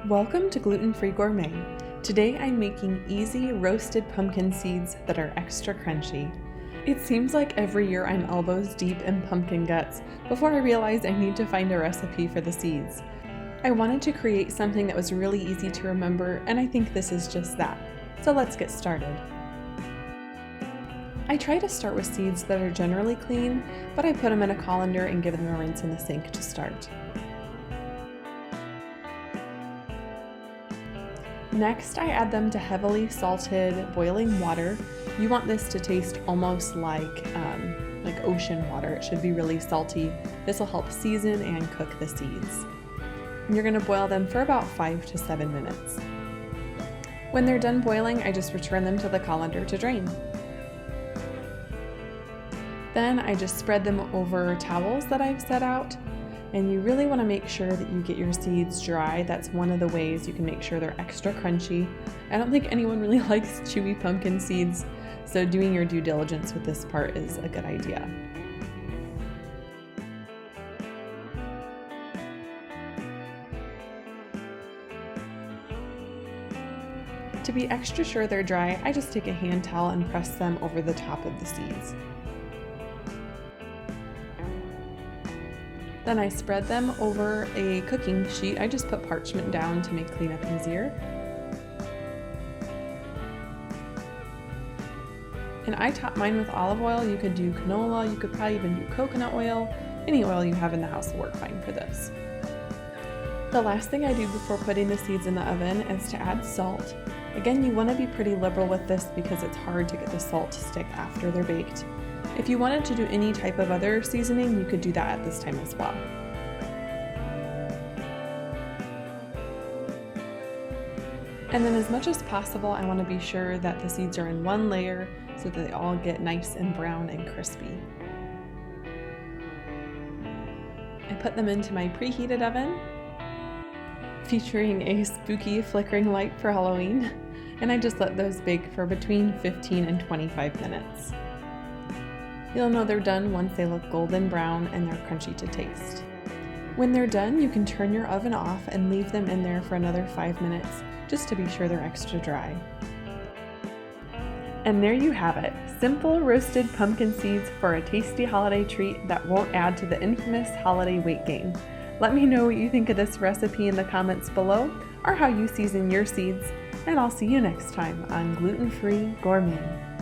Welcome to Gluten-Free Gourmet. Today I'm making easy roasted pumpkin seeds that are extra crunchy. It seems like every year I'm elbows deep in pumpkin guts before I realize I need to find a recipe for the seeds. I wanted to create something that was really easy to remember, and I think this is just that. So let's get started. I try to start with seeds that are generally clean, but I put them in a colander and give them a rinse in the sink to start. Next, I add them to heavily salted boiling water. You want this to taste almost like ocean water. It should be really salty. This will help season and cook the seeds. And you're going to boil them for about 5 to 7 minutes. When they're done boiling, I just return them to the colander to drain. Then I just spread them over towels that I've set out. And you really want to make sure that you get your seeds dry. That's one of the ways you can make sure they're extra crunchy. I don't think anyone really likes chewy pumpkin seeds, so doing your due diligence with this part is a good idea. To be extra sure they're dry, I just take a hand towel and press them over the top of the seeds. Then I spread them over a cooking sheet. I just put parchment down to make cleanup easier. And I top mine with olive oil. You could do canola, you could probably even do coconut oil. Any oil you have in the house will work fine for this. The last thing I do before putting the seeds in the oven is to add salt. Again, you want to be pretty liberal with this because it's hard to get the salt to stick after they're baked. If you wanted to do any type of other seasoning, you could do that at this time as well. And then as much as possible, I want to be sure that the seeds are in one layer so that they all get nice and brown and crispy. I put them into my preheated oven, featuring a spooky flickering light for Halloween, and I just let those bake for between 15 and 25 minutes. You'll know they're done once they look golden brown and they're crunchy to taste. When they're done, you can turn your oven off and leave them in there for another 5 minutes just to be sure they're extra dry. And there you have it, simple roasted pumpkin seeds for a tasty holiday treat that won't add to the infamous holiday weight gain. Let me know what you think of this recipe in the comments below or how you season your seeds, and I'll see you next time on Gluten-Free Gourmet.